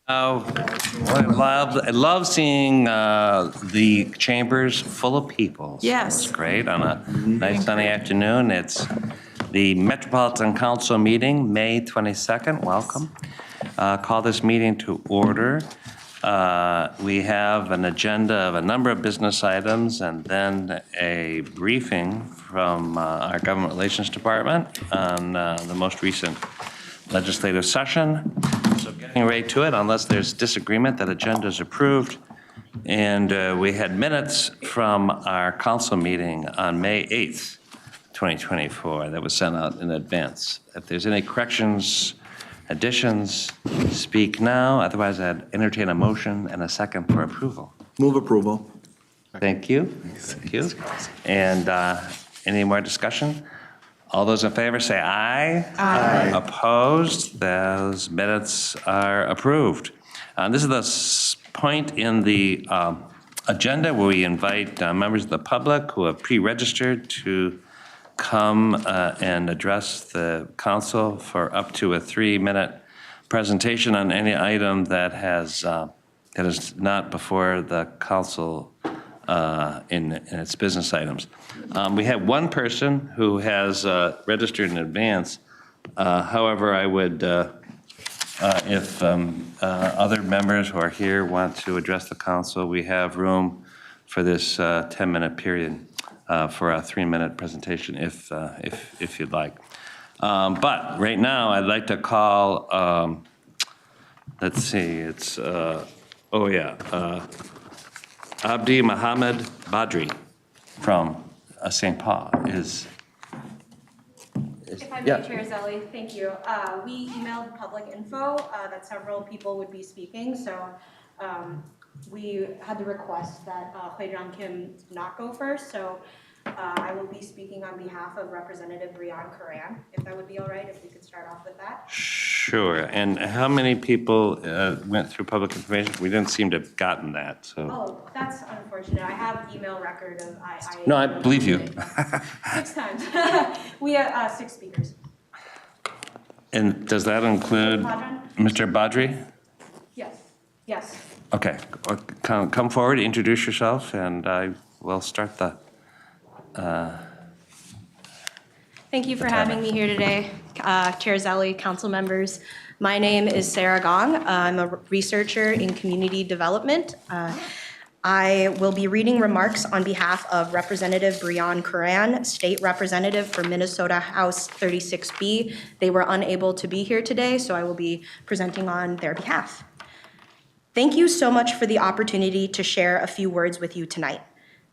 Oh, I love seeing the chambers full of people. So Yes. it's great on a nice sunny afternoon. It's the Metropolitan Council meeting, May 22nd. Welcome. Call this meeting to order. We have an agenda of a number of business items and then a briefing from our Government Relations Department on the most recent legislative session. So getting right to it, unless there's disagreement, that agenda is approved. And we had minutes from our council meeting on May 8th, 2024, that was sent out in advance. If there's any corrections, additions, speak now. Otherwise, I'd entertain a motion and a second for approval. Move approval. Thank you. Thank you. And any more discussion? All those in favor say aye. Aye. Opposed? Those minutes are approved. This is the point in the agenda where we invite members of the public who have pre-registered to come and address the council for up to a 3-minute presentation on any item that is not before the council in its business items. We have one person who has registered in advance. However, I would, if other members who are here want to address the council, we have room for this 10-minute period for a 3-minute presentation if you'd like. But right now, I'd like to call, let's see, it's, Abdi Mohammed Badri from St. Paul is. If I may, Chair Zelli, thank you. We emailed public info that several people would be speaking, so we had the request that Hwee-Jan Kim not go first, so I will be speaking on behalf of Representative Brian Karan, if that would be all right, if we could start off with that. Sure, and how many people went through public information? We didn't seem to have gotten that, so. Oh, that's unfortunate. I have email record of, No, I believe you. 6 times. We have 6 speakers. And does that include Mr. Badri? Yes, yes. Okay, come forward, introduce yourself, and I will start the. Thank you for having me here today, Chair Zelli, council members. My name is Sarah Gong. I'm a researcher in community development. I will be reading remarks on behalf of Representative Brian Karan, State Representative for Minnesota House 36B. They were unable to be here today, so I will be presenting on their behalf. Thank you so much for the opportunity to share a few words with you tonight.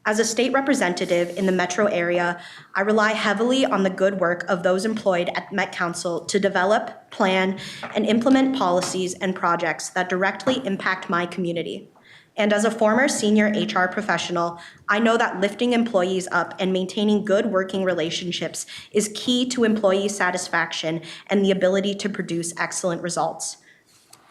As a state representative in the metro area, I rely heavily on the good work of those employed at Met Council to develop, plan, and implement policies and projects that directly impact my community. And as a former senior HR professional, I know that lifting employees up and maintaining good working relationships is key to employee satisfaction and the ability to produce excellent results.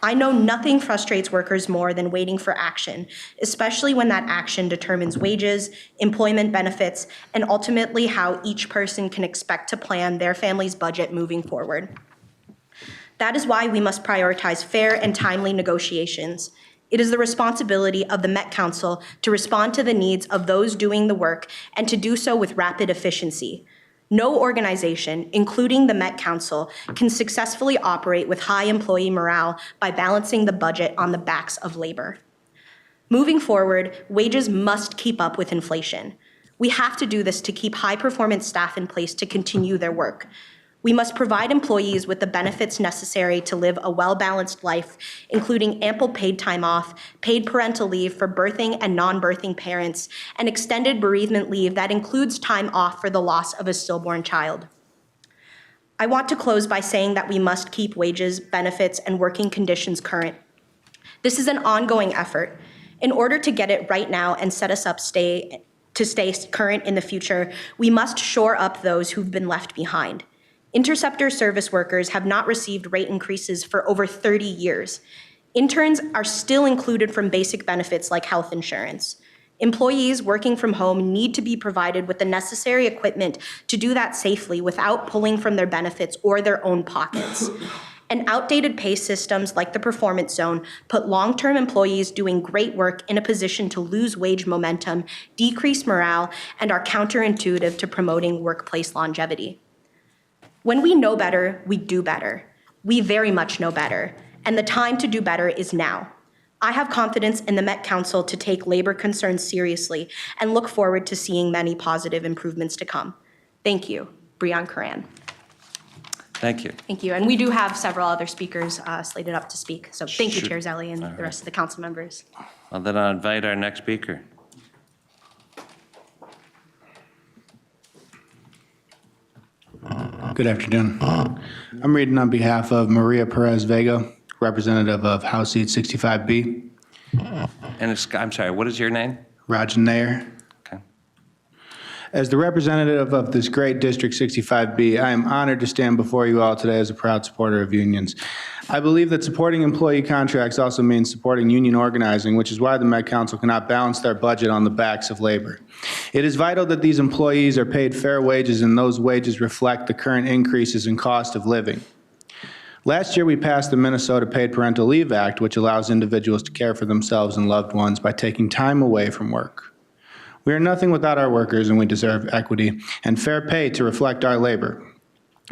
I know nothing frustrates workers more than waiting for action, especially when that action determines wages, employment benefits, and ultimately how each person can expect to plan their family's budget moving forward. That is why we must prioritize fair and timely negotiations. It is the responsibility of the Met Council to respond to the needs of those doing the work and to do so with rapid efficiency. No organization, including the Met Council, can successfully operate with high employee morale by balancing the budget on the backs of labor. Moving forward, wages must keep up with inflation. We have to do this to keep high-performance staff in place to continue their work. We must provide employees with the benefits necessary to live a well-balanced life, including ample paid time off, paid parental leave for birthing and non-birthing parents, and extended bereavement leave that includes time off for the loss of a stillborn child. I want to close by saying that we must keep wages, benefits, and working conditions current. This is an ongoing effort. In order to get it right now and set us up to stay current in the future, we must shore up those who've been left behind. Interceptor service workers have not received rate increases for over 30 years. Interns are still included from basic benefits like health insurance. Employees working from home need to be provided with the necessary equipment to do that safely without pulling from their benefits or their own pockets. And outdated pay systems like the performance zone put long-term employees doing great work in a position to lose wage momentum, decrease morale, and are counterintuitive to promoting workplace longevity. When we know better, we do better. We very much know better, and the time to do better is now. I have confidence in the Met Council to take labor concerns seriously and look forward to seeing many positive improvements to come. Thank you. Breon Karan. Thank you. Thank you. And we do have several other speakers slated up to speak. So thank you, Sure. Chair Zelli, and the rest of the council members. Well, then I'll invite our next speaker. Good afternoon. I'm reading on behalf of Maria Perez Vega, representative of House Seat 65B. And I'm sorry, what is your name? Rajan Nair. Okay. As the representative of this great District 65B, I am honored to stand before you all today as a proud supporter of unions. I believe that supporting employee contracts also means supporting union organizing, which is why the Met Council cannot balance their budget on the backs of labor. It is vital that these employees are paid fair wages and those wages reflect the current increases in cost of living. Last year, we passed the Minnesota Paid Parental Leave Act, which allows individuals to care for themselves and loved ones by taking time away from work. We are nothing without our workers, and we deserve equity and fair pay to reflect our labor.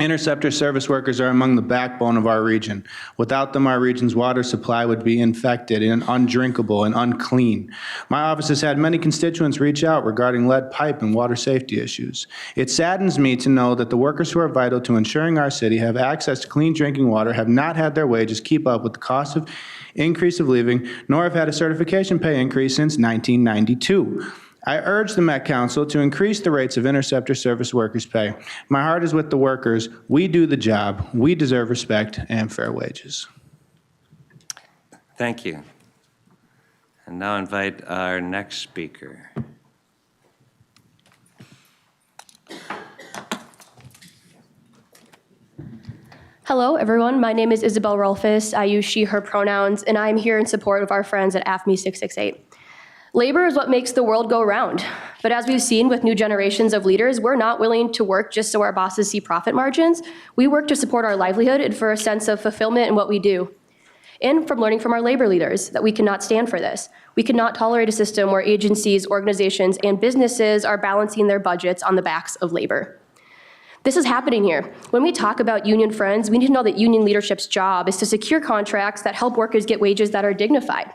Interceptor service workers are among the backbone of our region. Without them, our region's water supply would be infected and undrinkable and unclean. My office has had many constituents reach out regarding lead pipe and water safety issues. It saddens me to know that the workers who are vital to ensuring our city have access to clean drinking water have not had their wages keep up with the cost of increase of living, nor have had a certification pay increase since 1992. I urge the Met Council to increase the rates of interceptor service workers' pay. My heart is with the workers. We do the job. We deserve respect and fair wages. Thank you. And now invite our next speaker. Hello, everyone. My name is Isabel Rolfus. I use she, her pronouns, and I'm here in support of our friends at AFME 668. Labor is what makes the world go round. But as we've seen with new generations of leaders, we're not willing to work just so our bosses see profit margins. We work to support our livelihood and for a sense of fulfillment in what we do. And from learning from our labor leaders that we cannot stand for this. We cannot tolerate a system where agencies, organizations, and businesses are balancing their budgets on the backs of labor. This is happening here. When we talk about union friends, we need to know that union leadership's job is to secure contracts that help workers get wages that are dignified.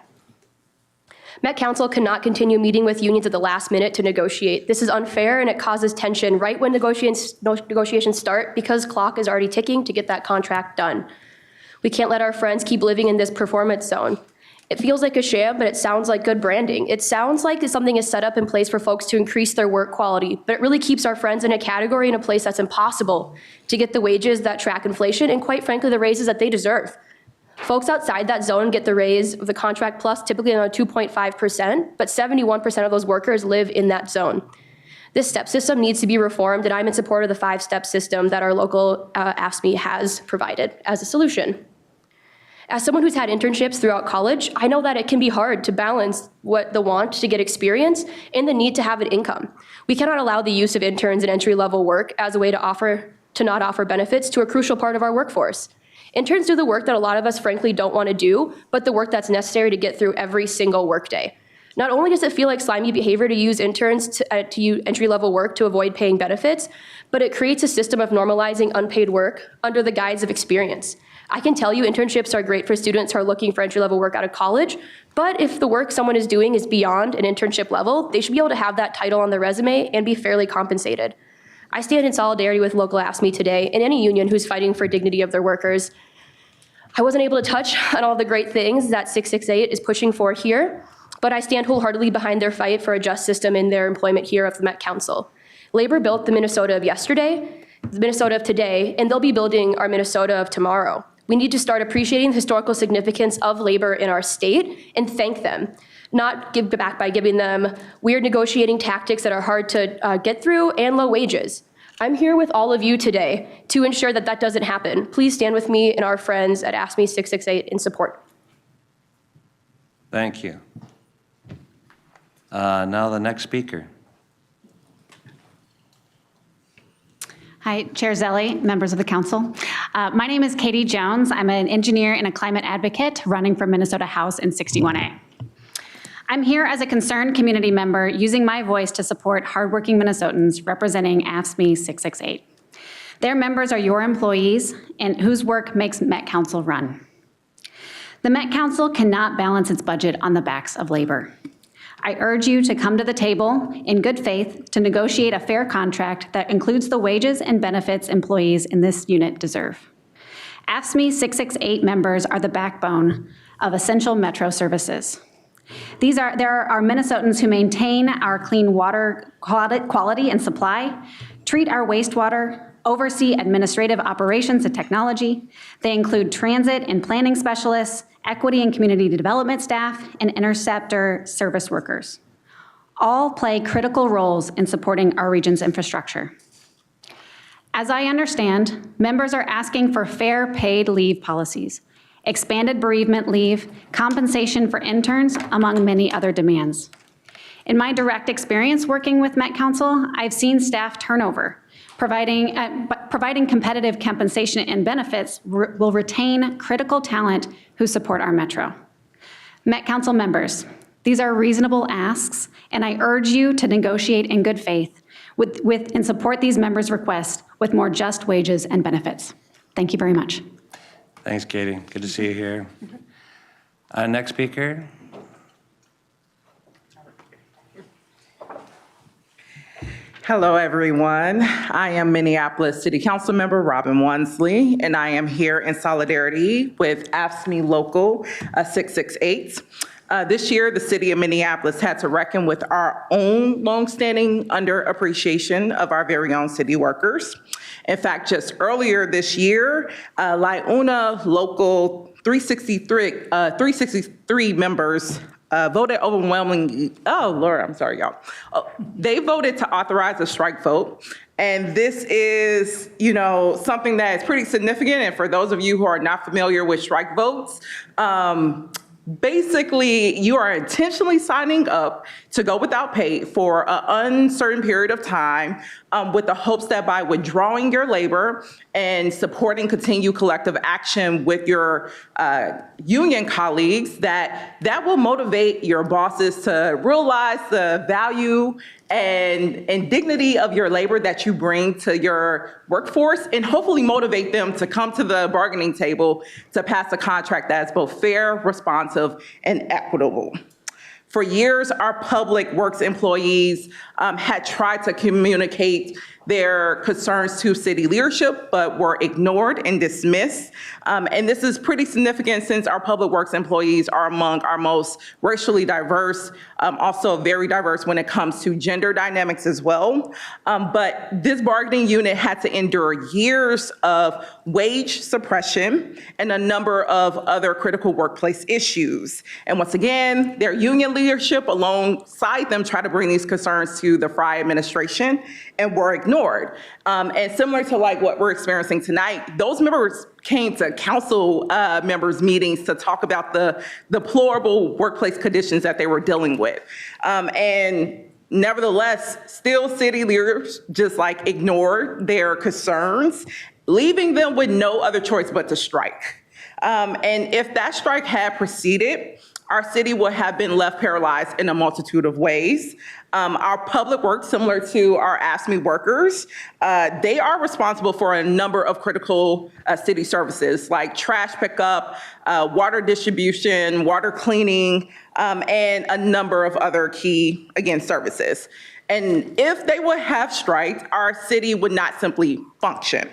Met Council cannot continue meeting with unions at the last minute to negotiate. This is unfair and it causes tension right when negotiations start because clock is already ticking to get that contract done. We can't let our friends keep living in this performance zone. It feels like a sham, but it sounds like good branding. It sounds like something is set up in place for folks to increase their work quality, but it really keeps our friends in a category in a place that's impossible to get the wages that track inflation and quite frankly the raises that they deserve. Folks outside that zone get the raise of the contract plus typically around 2.5%, but 71% of those workers live in that zone. This step system needs to be reformed, and I'm in support of the 5-step system that our local AFSCME has provided as a solution. As someone who's had internships throughout college, I know that it can be hard to balance what the want to get experience and the need to have an income. We cannot allow the use of interns and entry-level work as a way to not offer benefits to a crucial part of our workforce. Interns do the work that a lot of us frankly don't want to do, but the work that's necessary to get through every single workday. Not only does it feel like slimy behavior to use interns to use entry-level work to avoid paying benefits, but it creates a system of normalizing unpaid work under the guise of experience. I can tell you internships are great for students who are looking for entry-level work out of college, but if the work someone is doing is beyond an internship level, they should be able to have that title on their resume and be fairly compensated. I stand in solidarity with local AFSCME today and any union who's fighting for dignity of their workers. I wasn't able to touch on all the great things that 668 is pushing for here, but I stand wholeheartedly behind their fight for a just system in their employment here of the Met Council. Labor built the Minnesota of yesterday, the Minnesota of today, and they'll be building our Minnesota of tomorrow. We need to start appreciating the historical significance of labor in our state and thank them, not give back by giving them weird negotiating tactics that are hard to get through and low wages. I'm here with all of you today to ensure that that doesn't happen. Please stand with me and our friends at AFSCME 668 in support. Thank you. Now the next speaker. Hi, Chair Zelli, members of the council. My name is Katie Jones. I'm an engineer and a climate advocate running for Minnesota House in 61A. I'm here as a concerned community member using my voice to support hardworking Minnesotans representing AFSCME 668. Their members are your employees and whose work makes Met Council run. The Met Council cannot balance its budget on the backs of labor. I urge you to come to the table in good faith to negotiate a fair contract that includes the wages and benefits employees in this unit deserve. AFSCME 668 members are the backbone of essential Metro services. There are Minnesotans who maintain our clean water quality and supply, treat our wastewater, oversee administrative operations and technology. They include transit and planning specialists, equity and community development staff, and interceptor service workers. All play critical roles in supporting our region's infrastructure. As I understand, members are asking for fair paid leave policies, expanded bereavement leave, compensation for interns, among many other demands. In my direct experience working with Met Council, I've seen staff turnover. Providing competitive compensation and benefits will retain critical talent who support our Metro. Met Council members, these are reasonable asks, and I urge you to negotiate in good faith and support these members' requests with more just wages and benefits. Thank you very much. Thanks, Katie. Good to see you here. Next speaker. Hello, everyone. I am Minneapolis City Council Member Robin Wansley, and I am here in solidarity with AFSCME Local 668. This year, the city of Minneapolis had to reckon with our own longstanding underappreciation of our very own city workers. In fact, just earlier this year, LIUNA Local 363 members voted overwhelmingly, oh Lord, I'm sorry, y'all. They voted to authorize a strike vote. And this is, something that is pretty significant. And for those of you who are not familiar with strike votes, basically, you are intentionally signing up to go without pay for an uncertain period of time with the hopes that by withdrawing your labor and supporting continued collective action with your union colleagues, that will motivate your bosses to realize the value and dignity of your labor that you bring to your workforce, and hopefully motivate them to come to the bargaining table to pass a contract that is both fair, responsive, and equitable. For years, our public works employees had tried to communicate their concerns to city leadership, but were ignored and dismissed. And this is pretty significant since our public works employees are among our most racially diverse, also very diverse when it comes to gender dynamics as well. But this bargaining unit had to endure years of wage suppression and a number of other critical workplace issues. And once again, their union leadership alongside them tried to bring these concerns to the Frye administration and were ignored. And similar to like what we're experiencing tonight, those members came to council members' meetings to talk about the deplorable workplace conditions that they were dealing with. And nevertheless, still city leaders just like ignored their concerns, leaving them with no other choice but to strike. And if that strike had proceeded, our city would have been left paralyzed in a multitude of ways. Our public works, similar to our AFSCME workers, they are responsible for a number of critical city services like trash pickup, water distribution, water cleaning, and a number of other key, again, services. And if they would have striked, our city would not simply function.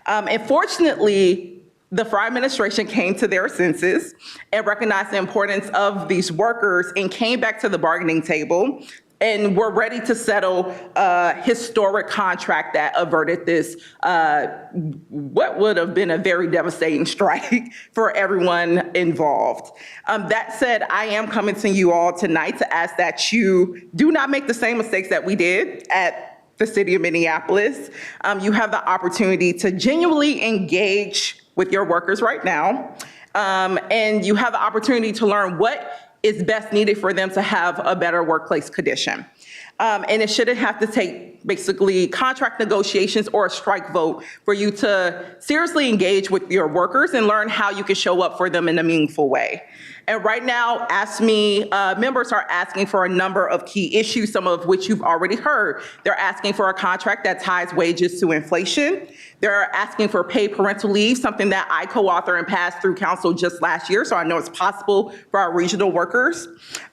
Unfortunately, the Frye administration came to their senses and recognized the importance of these workers and came back to the bargaining table and were ready to settle a historic contract that averted this, what would have been a very devastating strike for everyone involved. That said, I am coming to you all tonight to ask that you do not make the same mistakes that we did at the city of Minneapolis. You have the opportunity to genuinely engage with your workers right now. And you have the opportunity to learn what is best needed for them to have a better workplace condition. And it shouldn't have to take basically contract negotiations or a strike vote for you to seriously engage with your workers and learn how you can show up for them in a meaningful way. And right now, AFSCME members are asking for a number of key issues, some of which you've already heard. They're asking for a contract that ties wages to inflation. They're asking for paid parental leave, something that I co-authored and passed through council just last year, so I know it's possible for our regional workers.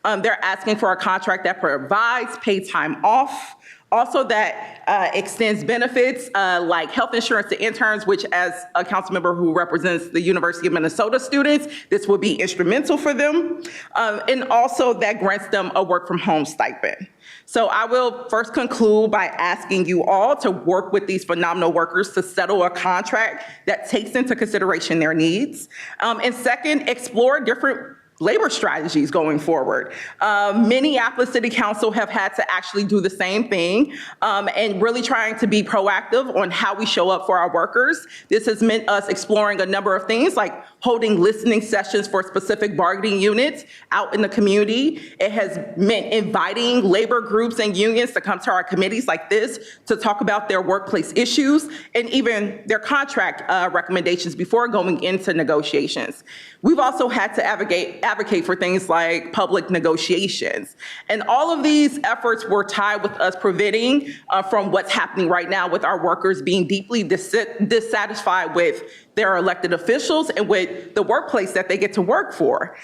They're asking for a contract that provides paid time off, also that extends benefits like health insurance to interns, which as a council member who represents the University of Minnesota students, this will be instrumental for them. And also that grants them a work from home stipend. So I will first conclude by asking you all to work with these phenomenal workers to settle a contract that takes into consideration their needs. And second, explore different labor strategies going forward. Minneapolis City Council have had to actually do the same thing and really trying to be proactive on how we show up for our workers. This has meant us exploring a number of things like holding listening sessions for specific bargaining units out in the community. It has meant inviting labor groups and unions to come to our committees like this to talk about their workplace issues and even their contract recommendations before going into negotiations. We've also had to advocate for things like public negotiations. And all of these efforts were tied with us preventing from what's happening right now with our workers being deeply dissatisfied with their elected officials and with the workplace that they get to work for.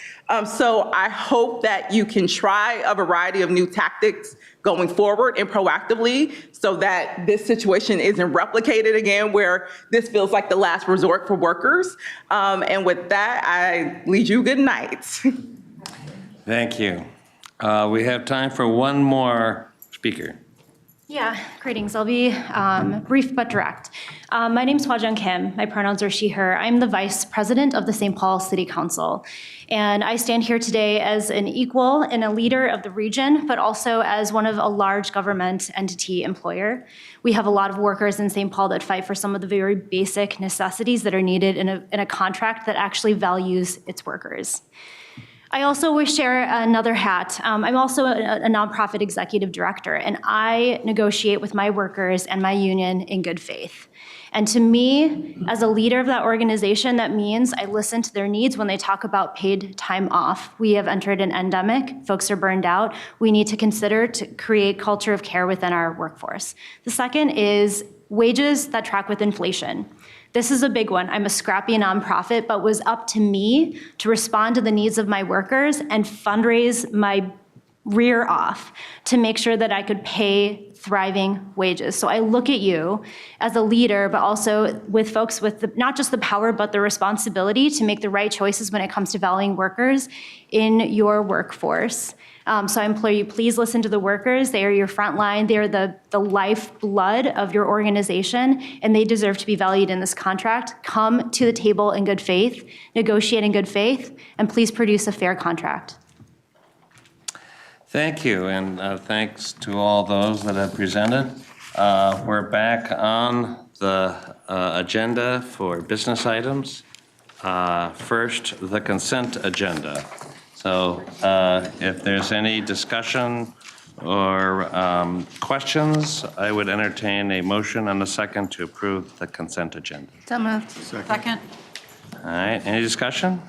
So I hope that you can try a variety of new tactics going forward and proactively so that this situation isn't replicated again where this feels like the last resort for workers. And with that, I lead you good night. Thank you. We have time for one more speaker. Yeah, greetings. I'll be brief but direct. My name's Hwa-Jung Kim. My pronouns are she, her. I'm the vice president of the St. Paul City Council. And I stand here today as an equal and a leader of the region, but also as one of a large government entity employer. We have a lot of workers in St. Paul that fight for some of the very basic necessities that are needed in a contract that actually values its workers. I also will share another hat. I'm also a nonprofit executive director, and I negotiate with my workers and my union in good faith. And to me, as a leader of that organization, that means I listen to their needs when they talk about paid time off. We have entered an endemic. Folks are burned out. We need to consider to create culture of care within our workforce. The second is wages that track with inflation. This is a big one. I'm a scrappy nonprofit, but it was up to me to respond to the needs of my workers and fundraise my rear off to make sure that I could pay thriving wages. So I look at you as a leader, but also with folks with not just the power, but the responsibility to make the right choices when it comes to valuing workers in your workforce. So I implore you, please listen to the workers. They are your front line. They are the lifeblood of your organization, and they deserve to be valued in this contract. Come to the table in good faith, negotiate in good faith, and please produce a fair contract. Thank you, and thanks to all those that have presented. We're back on the agenda for business items. First, the consent agenda. So if there's any discussion or questions, I would entertain a motion and a second to approve the consent agenda. So moved. Second. All right, any discussion?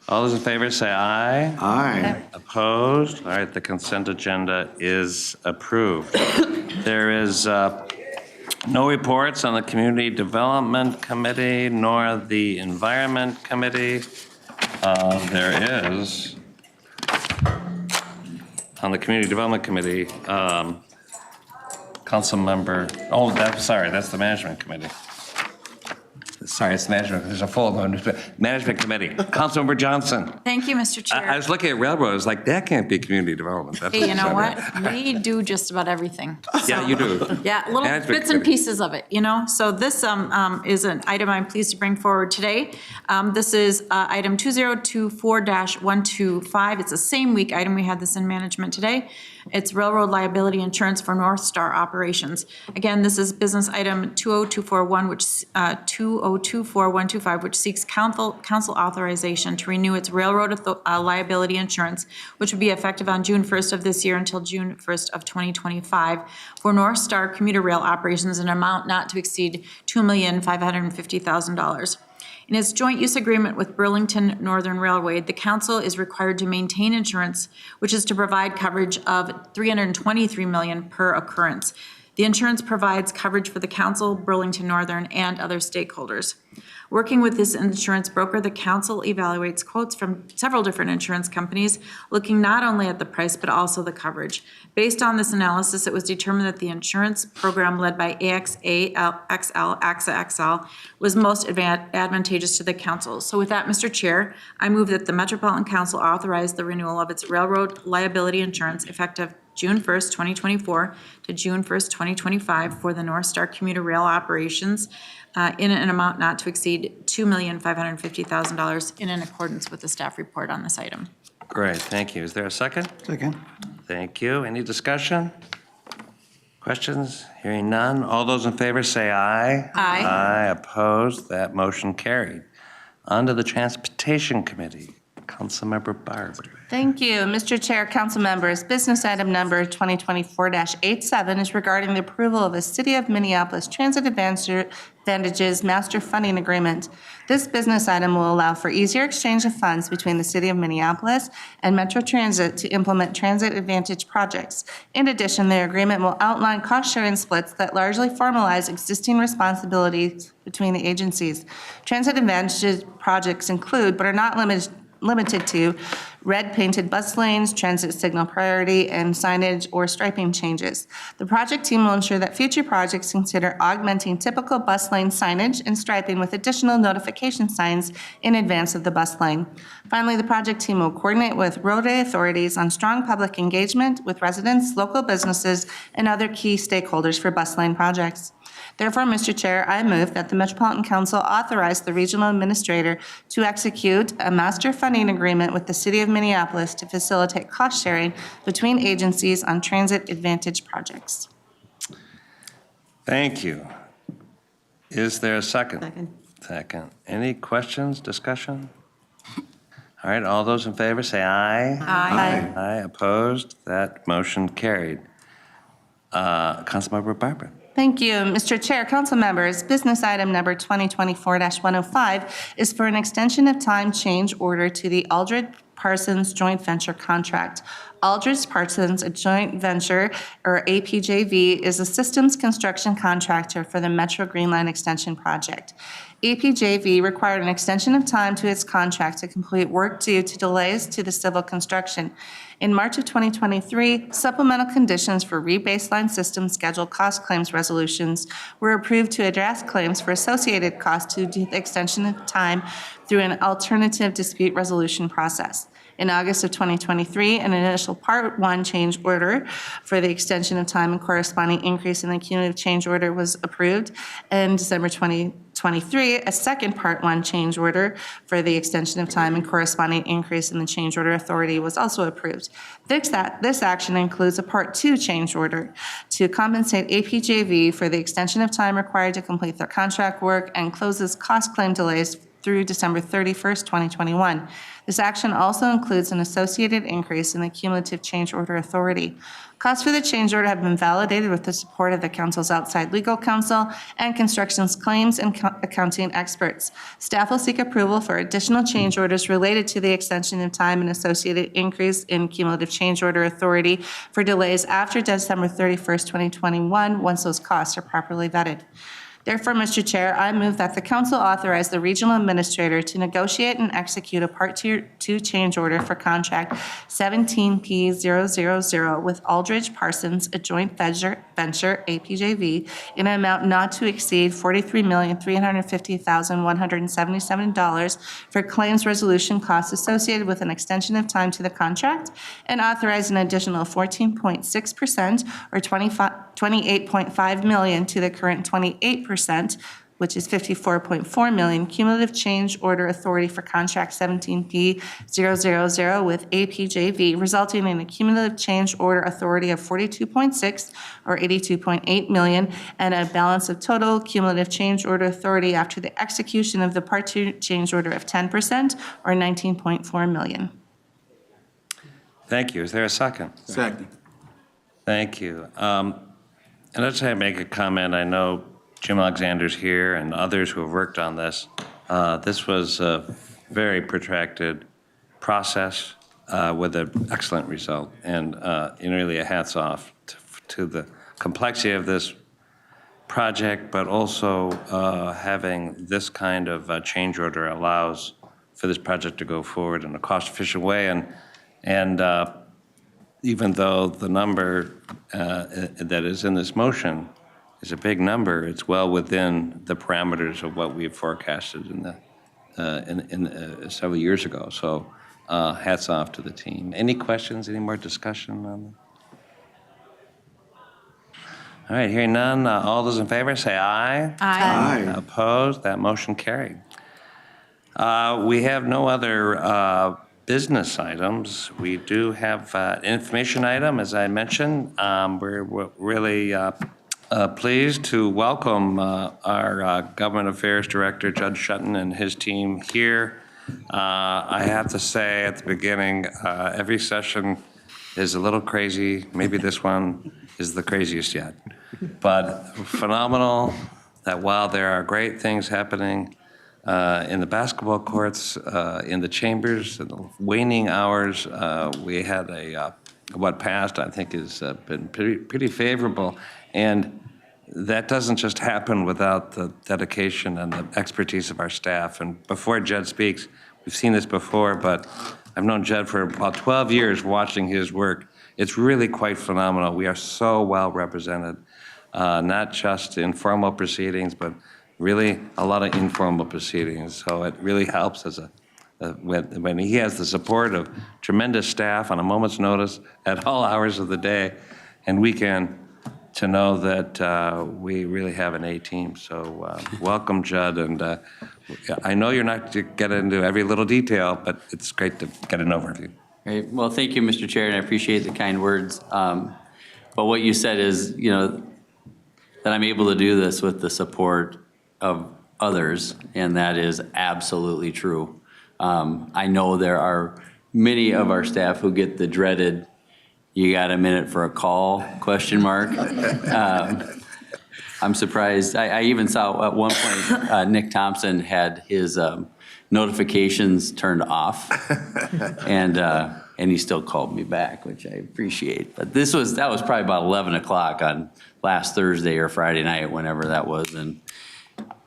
All those in favor say aye. Aye. Opposed? All right, the consent agenda is approved. There is no reports on the Community Development Committee nor the Environment Committee. There is, on the Community Development Committee, Council Member, that's the Management Committee. Sorry, it's management. There's a full management committee. Councilmember Johnson. Thank you, Mr. Chair. I was looking at railroad. I was like, that can't be community development. That's Hey, you know what? We do just about everything. Yeah, you do. Yeah, little Management bits and committee. pieces of it, you know? So this is an item I'm pleased to bring forward today. This is item 2024-125. It's a same week item. We had this in management today. its railroad liability insurance for North Star operations. Again, this is business item 20241, 2024125, which seeks council authorization to renew its railroad liability insurance, which would be effective on June 1st of this year until June 1st of 2025 for North Star commuter rail operations in an amount not to exceed $2,550,000. In its joint use agreement with Burlington Northern Railway, the council is required to maintain insurance, which is to provide coverage of $323 million per occurrence. The insurance provides coverage for the council, Burlington Northern, and other stakeholders. Working with this insurance broker, the council evaluates quotes from several different insurance companies, looking not only at the price, but also the coverage. Based on this analysis, it was determined that the insurance program led by AXA XL, was most advantageous to the council. So with that, Mr. Chair, I move that the Metropolitan Council authorize the renewal of its railroad liability insurance effective June 1st, 2024 to June 1st, 2025 for the North Star commuter rail operations in an amount not to exceed $2,550,000 in accordance with the staff report on this item. Great, thank you. Is there a second? Second. Thank you. Any discussion? Questions? Hearing none. All those in favor say aye. Aye. Aye, opposed. That motion carried. On to the Transportation Committee. Councilmember Barber. Thank you, Mr. Chair, council members. Business item number 2024-87 is regarding the approval of a City of Minneapolis Transit Advantages Master Funding Agreement. This business item will allow for easier exchange of funds between the City of Minneapolis and Metro Transit to implement transit advantage projects. In addition, the agreement will outline cost-sharing splits that largely formalize existing responsibilities between the agencies. Transit advantages projects include, but are not limited to, red painted bus lanes, transit signal priority, and signage or striping changes. The project team will ensure that future projects consider augmenting typical bus lane signage and striping with additional notification signs in advance of the bus lane. Finally, the project team will coordinate with roadway authorities on strong public engagement with residents, local businesses, and other key stakeholders for bus lane projects. Therefore, Mr. Chair, I move that the Metropolitan Council authorize the regional administrator to execute a master funding agreement with the City of Minneapolis to facilitate cost sharing between agencies on transit advantage projects. Thank you. Is there a second? Second. Second. Any questions, discussion? All right, all those in favor say aye. Aye. Aye, opposed? That motion carried. Councilmember Barber. Thank you, Mr. Chair, council members. Business item number 2024-105 is for an extension of time change order to the Aldridge Parsons joint venture contract. Aldridge Parsons, a joint venture, or APJV, is a systems construction contractor for the Metro Green Line Extension project. APJV required an extension of time to its contract to complete work due to delays to the civil construction. In March of 2023, supplemental conditions for rebaseline system schedule cost claims resolutions were approved to address claims for associated costs due to the extension of time through an alternative dispute resolution process. In August of 2023, an initial Part 1 change order for the extension of time and corresponding increase in the cumulative change order was approved. In December 2023, a second Part 1 change order for the extension of time and corresponding increase in the change order authority was also approved. This action includes a Part 2 change order to compensate APJV for the extension of time required to complete their contract work and closes cost claim delays through December 31st, 2021. This action also includes an associated increase in the cumulative change order authority. Costs for the change order have been validated with the support of the council's outside legal counsel and construction's claims and accounting experts. Staff will seek approval for additional change orders related to the extension of time and associated increase in cumulative change order authority for delays after December 31st, 2021, once those costs are properly vetted. Therefore, Mr. Chair, I move that the council authorize the regional administrator to negotiate and execute a Part 2 change order for contract 17P000 with Aldridge Parsons, a joint venture, APJV, in an amount not to exceed $43,350,177 for claims resolution costs associated with an extension of time to the contract, and authorize an additional 14.6% or $28.5 million to the current 28% which is 54.4 million, cumulative change order authority for contract 17P000 with APJV, resulting in a cumulative change order authority of 42.6 or 82.8 million, and a balance of total cumulative change order authority after the execution of the Part 2 change order of 10% or 19.4 million. Thank you. Is there a second? Second. Thank you. And let's say I make a comment. I know Jim Alexander's here and others who have worked on this. This was a very protracted process with an excellent result. And really a hats off to the complexity of this project, but also having this kind of change order allows for this project to go forward in a cost-efficient way. And even though the number that is in this motion is a big number, it's well within the parameters of what we have forecasted in several years ago. So hats off to the team. Any questions, any more discussion on that? All right, hearing none, all those in favor say aye. Aye. Opposed? That motion carried. We have no other business items. We do have an information item, as I mentioned. We're really pleased to welcome our Government Affairs Director, Judge Shutton, and his team here. I have to say at the beginning, every session is a little crazy. Maybe this one is the craziest yet. But phenomenal that while there are great things happening in the basketball courts, in the chambers, in the waning hours, we had what passed, I think, has been pretty favorable. And that doesn't just happen without the dedication and the expertise of our staff. And before Judd speaks, we've seen this before, but I've known Judd for about 12 years watching his work. It's really quite phenomenal. We are so well represented, not just in formal proceedings, but really a lot of informal proceedings. So it really helps as when he has the support of tremendous staff on a moment's notice at all hours of the day and weekend, to know that we really have an A-team. So welcome, Judd. And I know you're not to get into every little detail, but it's great to get an overview. Great. Well, thank you, Mr. Chair, and I appreciate the kind words. But what you said is, that I'm able to do this with the support of others, and that is absolutely true. I know there are many of our staff who get the dreaded, "You got a minute for a call?" question mark. I'm surprised. I even saw at one point Nick Thompson had his notifications turned off, and he still called me back, which I appreciate. But that was probably about 11 o'clock on last Thursday or Friday night, whenever that was, and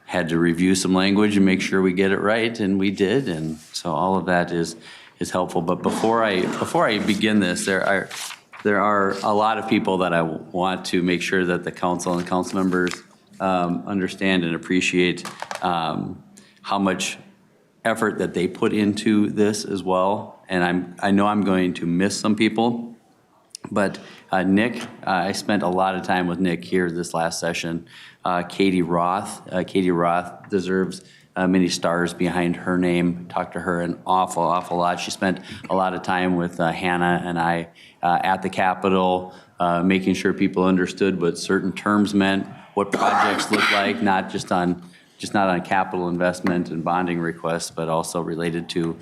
had to review some language and make sure we get it right, and we did. And so all of that is helpful. But before I begin this, there are a lot of people that I want to make sure that the council and the council members understand and appreciate how much effort that they put into this as well. And I know I'm going to miss some people, but Nick, I spent a lot of time with Nick here this last session. Katie Roth deserves many stars behind her name. Talked to her an awful lot. She spent a lot of time with Hannah and I at the Capitol, making sure people understood what certain terms meant, what projects look like, not on capital investment and bonding requests, but also related to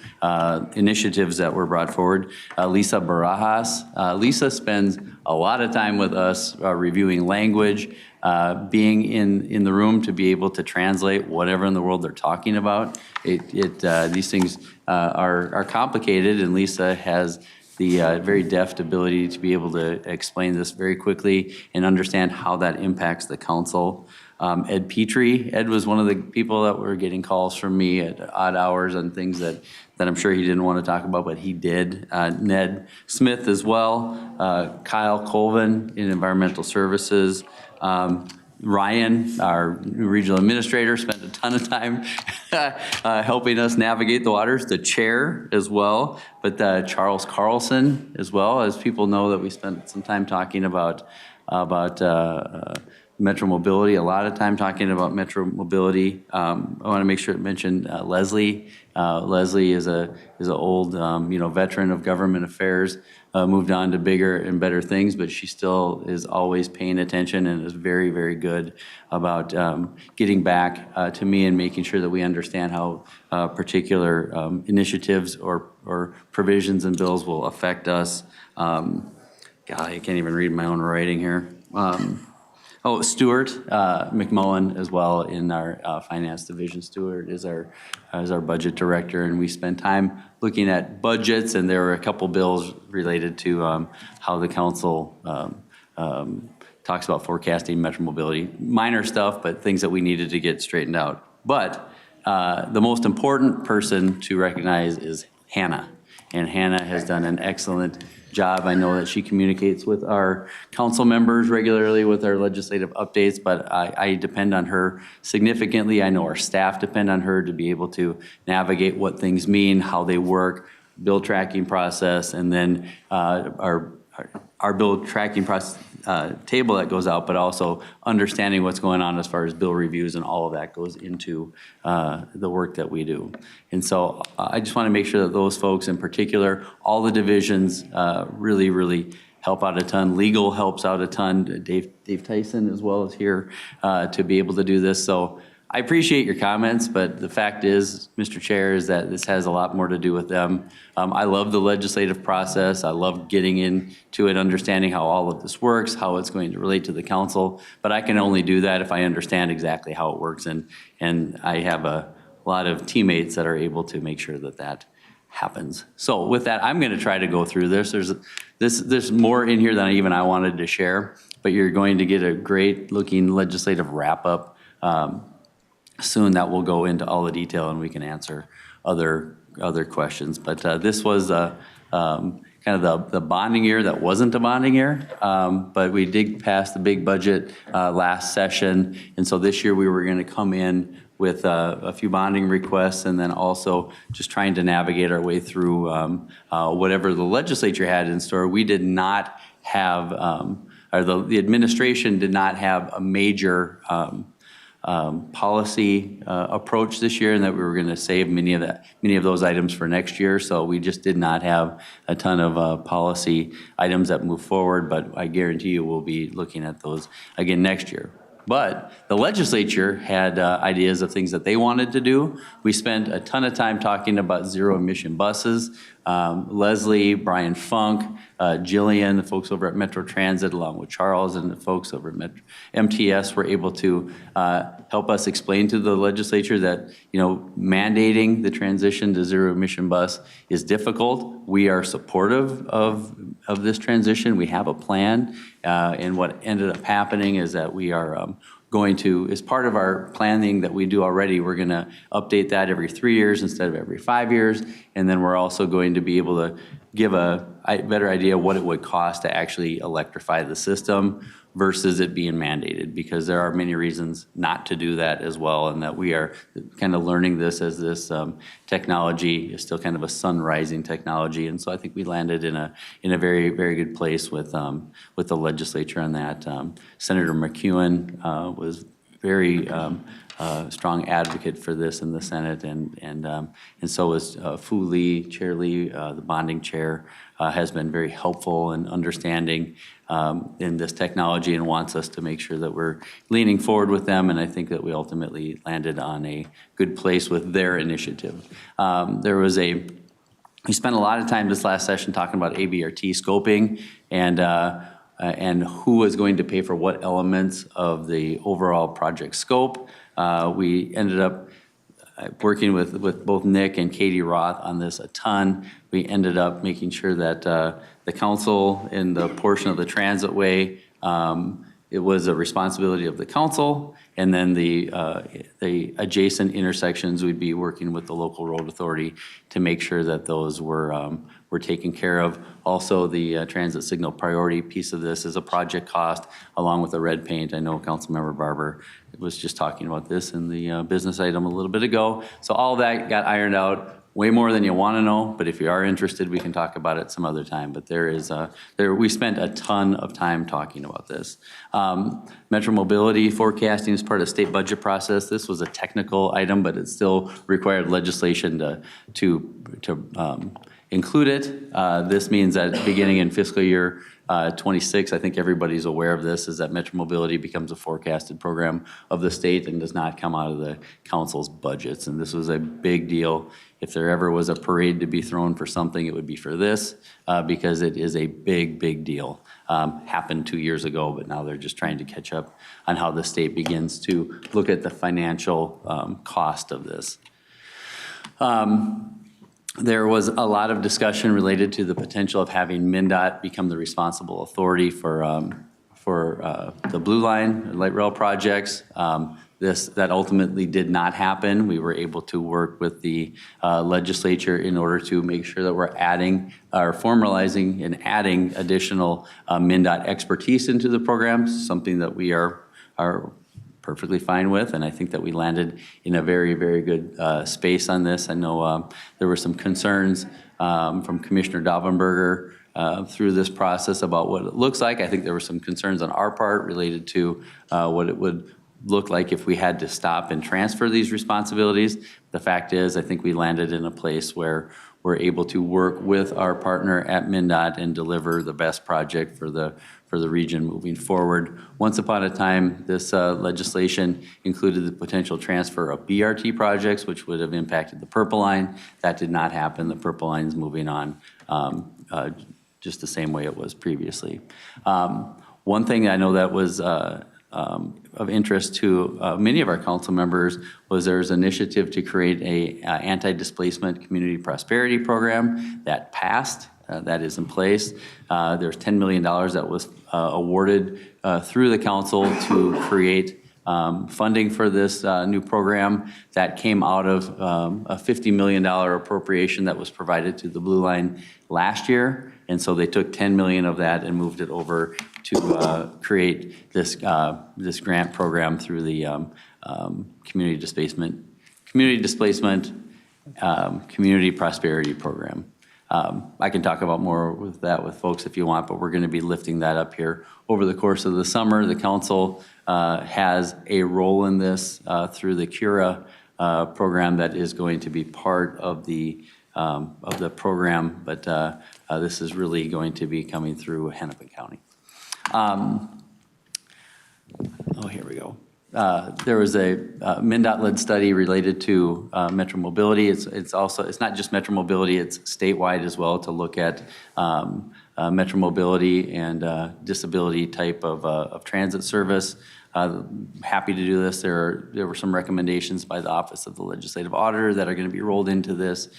initiatives that were brought forward. Lisa Barajas. Lisa spends a lot of time with us reviewing language, being in the room to be able to translate whatever in the world they're talking about. These things are complicated, and Lisa has the very deft ability to be able to explain this very quickly and understand how that impacts the council. Ed Petrie. Ed was one of the people that were getting calls from me at odd hours on things that I'm sure he didn't want to talk about, but he did. Ned Smith as well. Kyle Colvin in Environmental Services. Ryan, our regional administrator, spent a ton of time helping us navigate the waters. The chair as well, but Charles Carlson as well. As people know that we spent some time talking about Metro Mobility, a lot of time talking about Metro Mobility. I want to make sure to mention Leslie. Leslie is an old, veteran of government affairs, moved on to bigger and better things, but she still is always paying attention and is very, very good about getting back to me and making sure that we understand how particular initiatives or provisions and bills will affect us. God, I can't even read my own writing here. Stuart McMullen as well in our finance division. Stuart is our budget director, and we spent time looking at budgets, and there were a couple bills related to how the council talks about forecasting Metro Mobility. Minor stuff, but things that we needed to get straightened out. But the most important person to recognize is Hannah, and Hannah has done an excellent job. I know that she communicates with our council members regularly with our legislative updates, but I depend on her significantly. I know our staff depend on her to be able to navigate what things mean, how they work, bill tracking process, and then our bill tracking process table that goes out, but also understanding what's going on as far as bill reviews and all of that goes into the work that we do. And so I just want to make sure that those folks in particular, all the divisions really, really help out a ton. Legal helps out a ton. Dave Tyson as well is here to be able to do this. So I appreciate your comments, but the fact is, Mr. Chair, is that this has a lot more to do with them. I love the legislative process. I love getting into it, understanding how all of this works, how it's going to relate to the council. But I can only do that if I understand exactly how it works. And I have a lot of teammates that are able to make sure that that happens. So with that, I'm going to try to go through this. There's more in here than I wanted to share, but you're going to get a great looking legislative wrap up soon that will go into all the detail and we can answer other questions. But this was kind of the bonding year that wasn't a bonding year, but we did pass the big budget last session. And so this year we were going to come in with a few bonding requests and then also just trying to navigate our way through whatever the legislature had in store. We did not have, or the administration did not have a major policy approach this year, and that we were going to save many of those items for next year. So we just did not have a ton of policy items that move forward, but I guarantee you we'll be looking at those again next year. But the legislature had ideas of things that they wanted to do. We spent a ton of time talking about zero emission buses. Leslie, Brian Funk, Jillian, the folks over at Metro Transit, along with Charles and the folks over at MTS were able to help us explain to the legislature that, mandating the transition to zero emission bus is difficult. We are supportive of this transition. We have a plan. And what ended up happening is that we are going to, as part of our planning that we do already, we're going to update that every 3 years instead of every 5 years. And then we're also going to be able to give a better idea of what it would cost to actually electrify the system versus it being mandated, because there are many reasons not to do that as well, and that we are kind of learning this as this technology is still kind of a sun-rising technology. And so I think we landed in a very, very good place with the legislature on that. Senator McEwen was very strong advocate for this in the Senate, and so is Fu Lee, Chair Lee, the bonding chair, has been very helpful in understanding in this technology and wants us to make sure that we're leaning forward with them. And I think that we ultimately landed on a good place with their initiative. We spent a lot of time this last session talking about ABRT scoping and who is going to pay for what elements of the overall project scope. We ended up working with both Nick and Katie Roth on this a ton. We ended up making sure that the council in the portion of the transitway, it was a responsibility of the council, and then the adjacent intersections, we'd be working with the local road authority to make sure that those were taken care of. Also, the transit signal priority piece of this is a project cost along with the red paint. I know Councilmember Barber was just talking about this in the business item a little bit ago. So all that got ironed out. way more than you want to know, but if you are interested, we can talk about it some other time. But we spent a ton of time talking about this. Metro mobility forecasting is part of the state budget process. This was a technical item, but it still required legislation to include it. This means that beginning in fiscal year 26, I think everybody's aware of this, is that Metro Mobility becomes a forecasted program of the state and does not come out of the council's budgets. And this was a big deal. If there ever was a parade to be thrown for something, it would be for this, because it is a big, big deal. Happened 2 years ago, but now they're just trying to catch up on how the state begins to look at the financial cost of this. There was a lot of discussion related to the potential of having MnDOT become the responsible authority for the Blue Line light rail projects. That ultimately did not happen. We were able to work with the legislature in order to make sure that we're adding or formalizing and adding additional MnDOT expertise into the program, something that we are perfectly fine with, and I think that we landed in a very, very good space on this. I know there were some concerns from Commissioner Daubenberger through this process about what it looks like. I think there were some concerns on our part related to what it would look like if we had to stop and transfer these responsibilities. The fact is, I think we landed in a place where we're able to work with our partner at MnDOT and deliver the best project for the region moving forward. Once upon a time, this legislation included the potential transfer of BRT projects, which would have impacted the Purple Line. That did not happen. The Purple Line is moving on just the same way it was previously. One thing I know that was of interest to many of our council members was there's an initiative to create a anti-displacement community prosperity program that passed. That is in place. There's $10 million that was awarded through the council to create funding for this new program that came out of a $50 million appropriation that was provided to the Blue Line last year. And so they took 10 million of that and moved it over to create this grant program through the community displacement community prosperity program. I can talk about more with that with folks if you want, but we're going to be lifting that up here over the course of the summer. The council has a role in this through the CURA program that is going to be part of the program, but this is really going to be coming through Hennepin County. Here we go. There was a MnDOT-led study related to Metro Mobility. It's not just Metro Mobility, it's statewide as well to look at Metro Mobility and disability type of transit service. Happy to do this. There were some recommendations by the Office of the Legislative Auditor that are going to be rolled into this.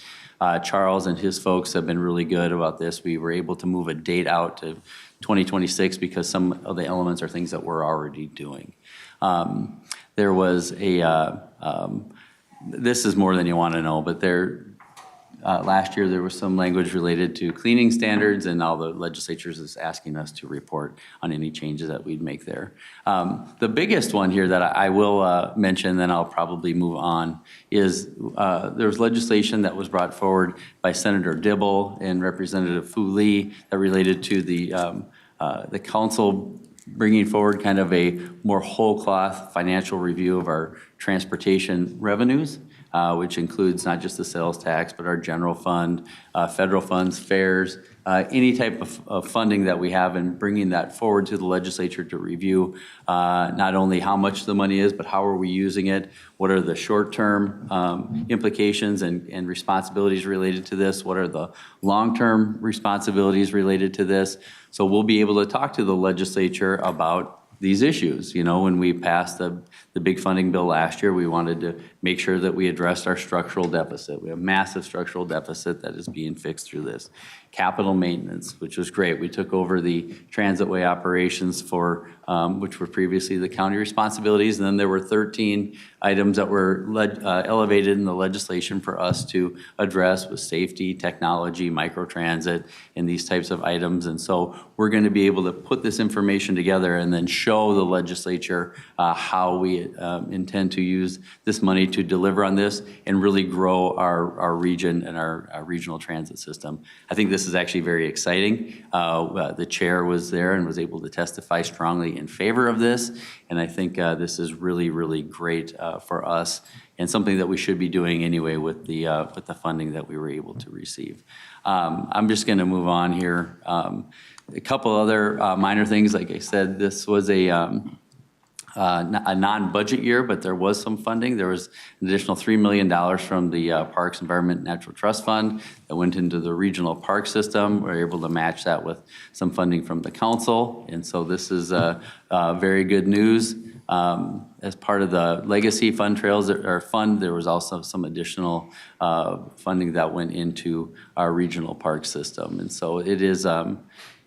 Charles and his folks have been really good about this. We were able to move a date out to 2026 because some of the elements are things that we're already doing. There was this is more than you want to know, but last year there was some language related to cleaning standards, and now the legislature is asking us to report on any changes that we'd make there. The biggest one here that I will mention, then I'll probably move on, is there was legislation that was brought forward by Senator Dibble and Representative Fu Lee that related to the council bringing forward kind of a more whole cloth financial review of our transportation revenues, which includes not just the sales tax, but our general fund, federal funds, fares, any type of funding that we have, and bringing that forward to the legislature to review not only how much the money is, but how are we using it, what are the short-term implications and responsibilities related to this, what are the long-term responsibilities related to this. So we'll be able to talk to the legislature about these issues. You know, when we passed the big funding bill last year, we wanted to make sure that we addressed our structural deficit. We have massive structural deficit that is being fixed through this. Capital maintenance, which was great. We took over the transitway operations for, which were previously the county responsibilities, and then there were 13 items that were elevated in the legislation for us to address with safety, technology, microtransit, and these types of items. And so we're going to be able to put this information together and then show show the legislature how we intend to use this money to deliver on this and really grow our region and our regional transit system. I think this is actually very exciting. The chair was there and was able to testify strongly in favor of this, and I think this is really, really great for us and something that we should be doing anyway with the funding that we were able to receive. I'm just going to move on here. A couple other minor things. Like I said, this was a non-budget year, but there was some funding. There was an additional $3 million from the Parks, Environment, and Natural Trust Fund that went into the regional park system. We were able to match that with some funding from the council, and so this is very good news. As part of the legacy fund trails or fund, there was also some additional funding that went into our regional park system, and so it is.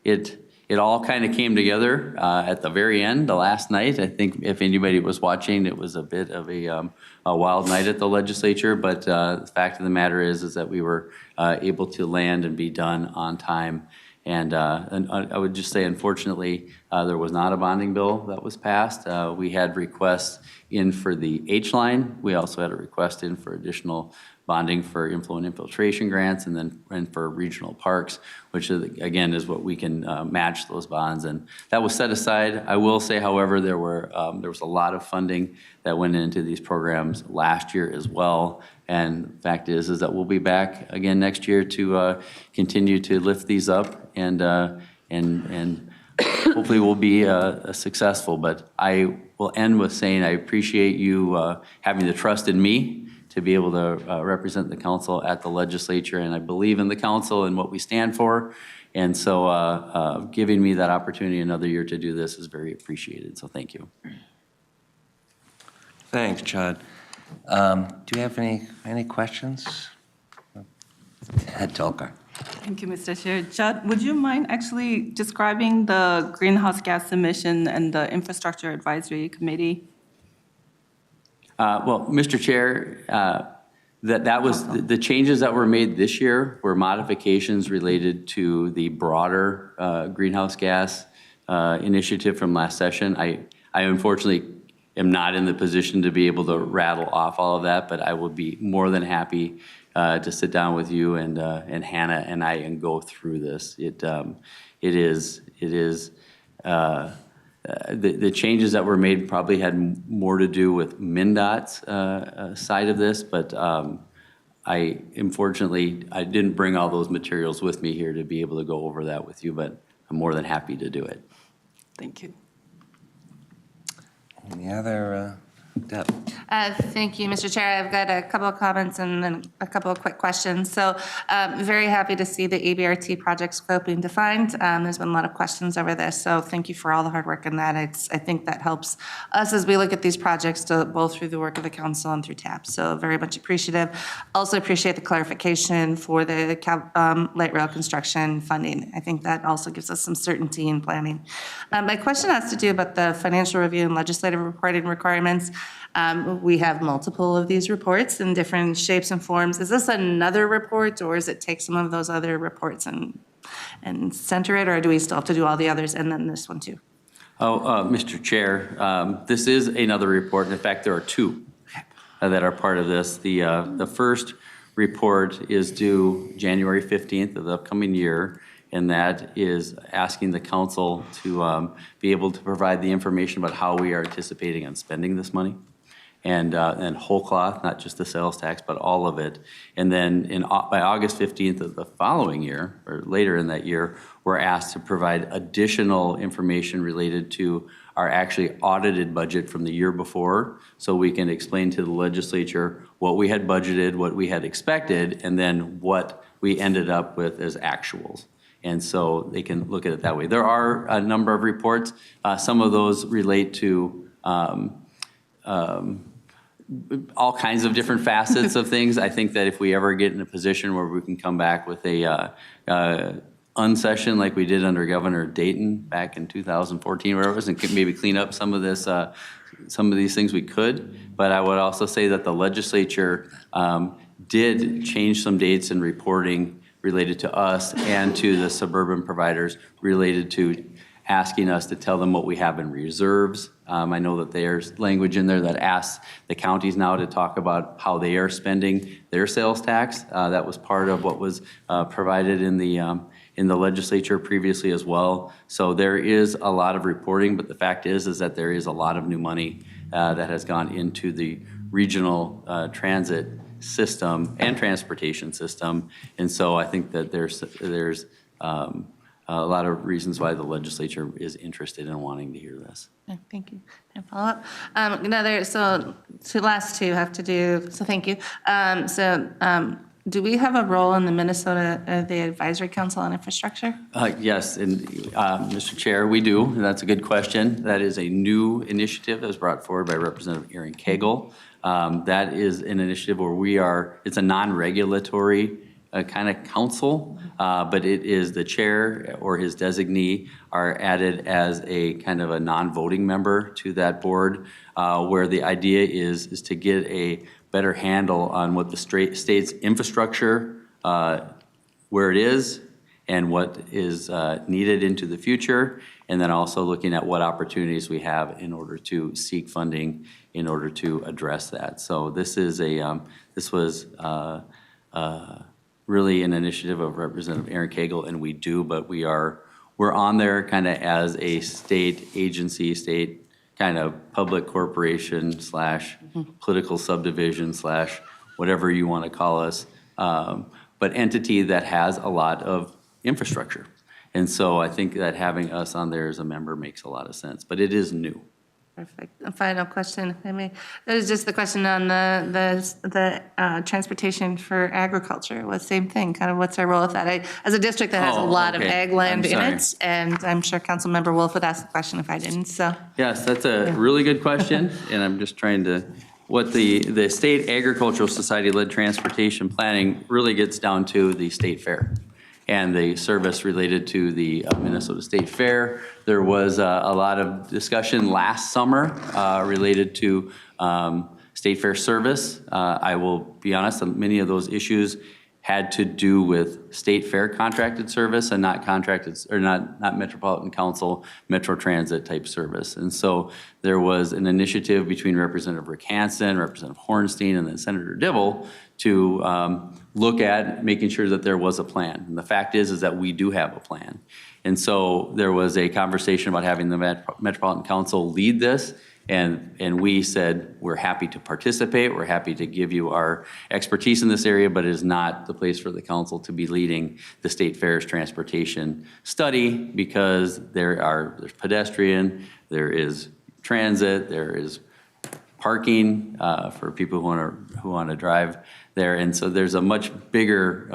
It all kind of came together at the very end, the last night. I think if anybody was watching, it was a bit of a wild night at the legislature, but the fact of the matter is that we were able to land and be done on time. And I would just say, unfortunately, there was not a bonding bill that was passed. We had requests in for the H line. We also had a request in for additional bonding for inflow and infiltration grants, and for regional parks, which is, again, is what we can match those bonds, and that was set aside. I will say, however, there was a lot of funding that went into these programs last year as well, and the fact is that we'll be back again next year to continue to lift these up, and hopefully we'll be successful. But I will end with saying I appreciate you having the trust in me to be able to represent the council at the legislature, and I believe in the council and what we stand for, and so giving me that opportunity another year to do this is very appreciated, so thank you. Thanks, Chad. Do you have any questions? Head Tolkar. Thank you, Mr. Chair. Judd, would you mind actually describing the greenhouse gas emission and the infrastructure advisory committee? Well, Mr. Chair, that was the changes that were made this year were modifications related to the broader greenhouse gas initiative from last session. I unfortunately am not in the position to be able to rattle off all of that, but I will be more than happy to sit down with you and Hannah and I and go through this. It is. The changes that were made probably had more to do with MnDOT's side of this, but unfortunately, I didn't bring all those materials with me here to be able to go over that with you, but I'm more than happy to do it. Thank you. Any other, Deb? Thank you, Mr. Chair. I've got a couple of comments and then a couple of quick questions. So very happy to see the ABRT project scope being defined. There's been a lot of questions over this, so thank you for all the hard work in that. I think that helps us as we look at these projects, both through the work of the council and through TAP. So very much appreciative. Also appreciate the clarification for the light rail construction funding. I think that also gives us some certainty in planning. My question has to do about the financial review and legislative reporting requirements. We have multiple of these reports in different shapes and forms. Is this another report, or is it take some of those other reports and center it, or do we still have to do all the others and then this one too? Mr. Chair, this is another report. In fact, there are two that are part of this. The first report is due January 15th of the upcoming year, and that is asking the council to be able to provide the information about how we are anticipating on spending this money. And whole cloth, not just the sales tax, but all of it. And then by August 15th of the following year, or later in that year, we're asked to provide additional information related to our actually audited budget from the year before, so we can explain to the legislature what we had budgeted, what we had expected, and then what we ended up with as actuals. And so they can look at it that way. There are a number of reports. Some of those relate to all kinds of different facets of things. I think that if we ever get in a position where we can come back with a unsession like we did under Governor Dayton back in 2014, where it was, and maybe clean up some of this, some of these things we could. But I would also say that the legislature did change some dates in reporting related to us and to the suburban providers related to asking us to tell them what we have in reserves. I know that there's language in there that asks the counties now to talk about how they are spending their sales tax. That was part of what was provided in the legislature previously as well. So there is a lot of reporting, but the fact is that there is a lot of new money that has gone into the regional transit system and transportation system. And so I think that there's a lot of reasons why the legislature is interested in wanting to hear this. Yeah, thank you. Can I follow up? So last two have to do, so thank you. Do we have a role in the Minnesota, the Advisory Council on Infrastructure? Yes, and Mr. Chair, we do, and that's a good question. That is a new initiative that was brought forward by Representative Aaron Cagle. That is an initiative where it's a non-regulatory kind of council, but it is the chair or his designee are added as a kind of a non-voting member to that board, where the idea is to get a better handle on what the state's infrastructure, where it is, and what is needed into the future, and then also looking at what opportunities we have in order to seek funding in order to address that. So this was really an initiative of Representative Aaron Cagle, and we're on there kind of as a state agency, state kind of public corporation / political subdivision / whatever you want to call us, but entity that has a lot of infrastructure. And so I think that having us on there as a member makes a lot of sense, but it is new. Perfect. A final question, if I may. That is just the question on the transportation for agriculture. Well, same thing, kind of what's our role with that? As a district that has a lot of ag land in it, and I'm sure Councilmember Wolf would ask the question if I didn't, so. Yes, that's a really good question, and I'm just trying to, what the State Agricultural Society-led transportation planning really gets down to the state fair and the service related to the Minnesota State Fair. There was a lot of discussion last summer related to State Fair service. I will be honest, many of those issues had to do with State Fair contracted service and not contracted, or not Metropolitan Council, Metro Transit type service. And so there was an initiative between Representative Rick Hansen, Representative Hornstein, and then Senator Dibble to look at making sure that there was a plan. And the fact is that we do have a plan. And so there was a conversation about having the Metropolitan Council lead this, and we said, we're happy to participate, we're happy to give you our expertise in this area, but it is not the place for the council to be leading the State Fair's transportation study, because there's pedestrian, there is transit, there is parking for people who want to drive there, and so there's a much bigger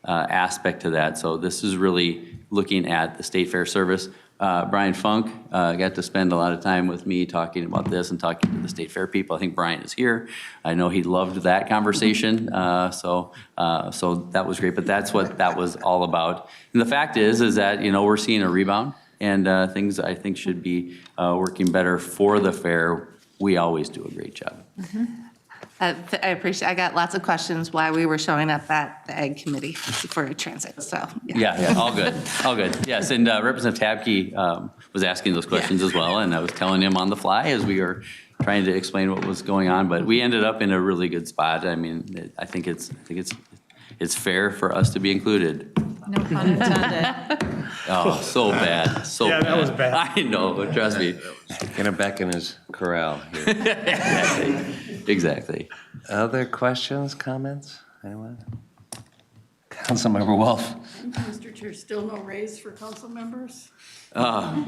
aspect to that. So this is really looking at the State Fair service. Brian Funk got to spend a lot of time with me talking about this and talking to the State Fair people. I think Brian is here. I know he loved that conversation, so that was great, but that's what that was all about. And the fact is that, we're seeing a rebound, and things I think should be working better for the fair. We always do a great job. I appreciate, I got lots of questions why we were showing up at the Ag Committee for transit, so. Yeah, all good, all good. Yes, and Representative Tabke was asking those questions as well, and I was telling him on the fly as we were trying to explain what was going on, but we ended up in a really good spot. I mean, I think it's fair for us to be included. No pun intended. Oh, so bad, so bad. Yeah, that was bad. I know, trust me. Get him back in his corral here. Exactly. Other questions, comments? Anyone? Councilmember Wolf. Mr. Chair, still no raise for council members? I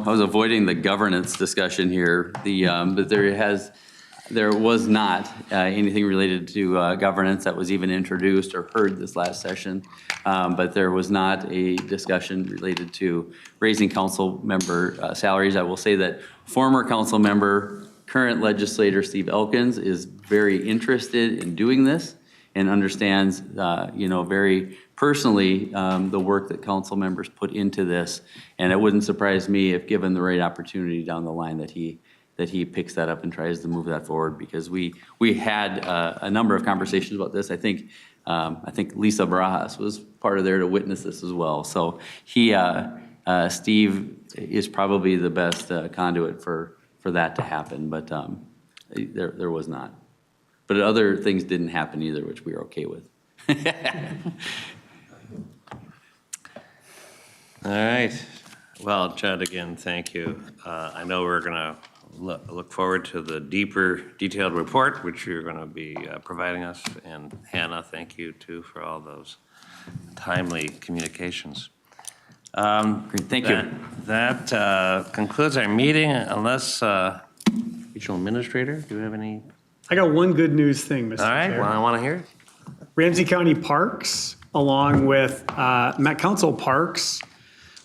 was avoiding the governance discussion here. But there was not anything related to governance that was even introduced or heard this last session. But there was not a discussion related to raising council member salaries. I will say that former council member, current legislator Steve Elkins is very interested in doing this and understands, very personally the work that council members put into this. And it wouldn't surprise me if given the right opportunity down the line that he picks that up and tries to move that forward, because we had a number of conversations about this. I think Lisa Barajas was part of there to witness this as well. So he Steve is probably the best conduit for that to happen, but there was not. But other things didn't happen either, which we are okay with. All right. Well, Judd, again, thank you. I know we're going to look forward to the deeper, detailed report, which you're going to be providing us. And Hannah, thank you, too, for all those timely communications. Great, thank you. That concludes our meeting, unless Regional Administrator, do you have any? I got one good news thing, Mr. Chair. All right, well, I want to hear it. Ramsey County Parks, along with Met Council Parks,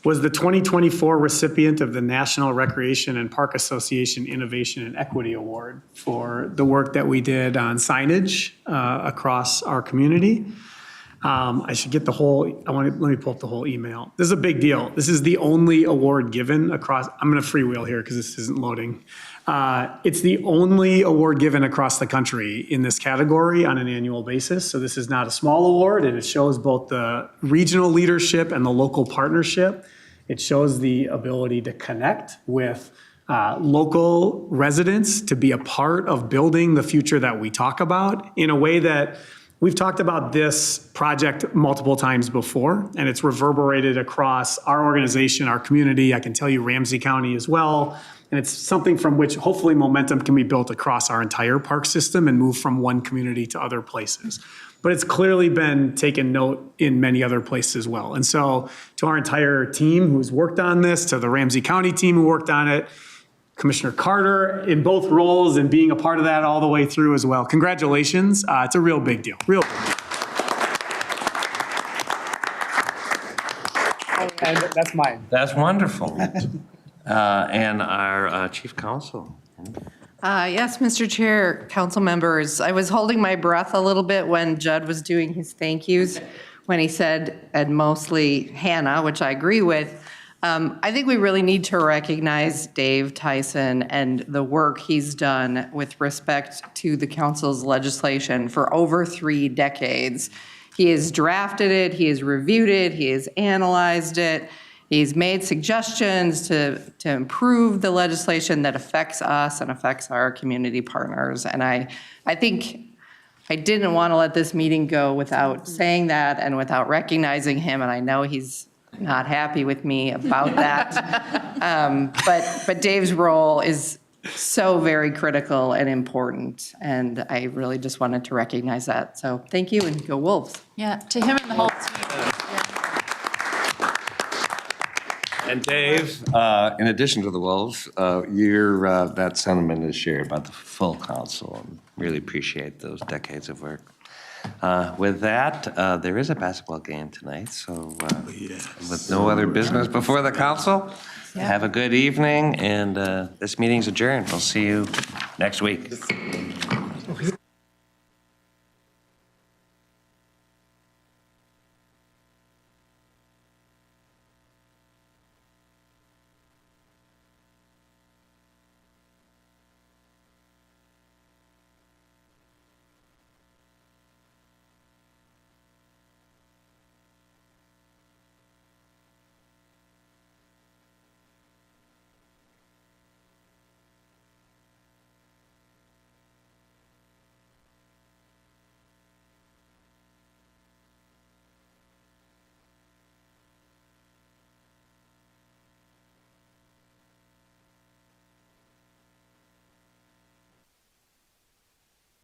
was the 2024 recipient of the National Recreation and Park Association Innovation and Equity Award for the work that we did on signage across our community. I should get the whole, let me pull up the whole email. This is a big deal. This is the only award given across, I'm going to freewheel here because this isn't loading. It's the only award given across the country in this category on an annual basis. So this is not a small award, and it shows both the regional leadership and the local partnership. It shows the ability to connect with local residents to be a part of building the future that we talk about in a way that we've talked about this project multiple times before, and it's reverberated across our organization, our community. I can tell you Ramsey County as well. And it's something from which hopefully momentum can be built across our entire park system and move from one community to other places. But it's clearly been taken note in many other places as well. And so to our entire team who's worked on this, to the Ramsey County team who worked on it, Commissioner Carter in both roles and being a part of that all the way through as well. Congratulations. It's a real big deal. Real big deal. And that's mine. That's wonderful. And our Chief Counsel. Yes, Mr. Chair, council members, I was holding my breath a little bit when Judd was doing his thank yous, when he said, and mostly Hannah, which I agree with. I think we really need to recognize Dave Tyson and the work he's done with respect to the council's legislation for over 3 decades. He has drafted it, he has reviewed it, he has analyzed it. He's made suggestions to improve the legislation that affects us and affects our community partners. And I think I didn't want to let this meeting go without saying that and without recognizing him. And I know he's not happy with me about that. But Dave's role is so very critical and important. And I really just wanted to recognize that. So thank you and go Wolves. Yeah, to him and the whole team. And Dave, in addition to the Wolves, that sentiment is shared by the full council, and really appreciate those decades of work. With that, there is a basketball game tonight, so with no other business before the council, have a good evening, and this meeting's adjourned. We'll see you next week.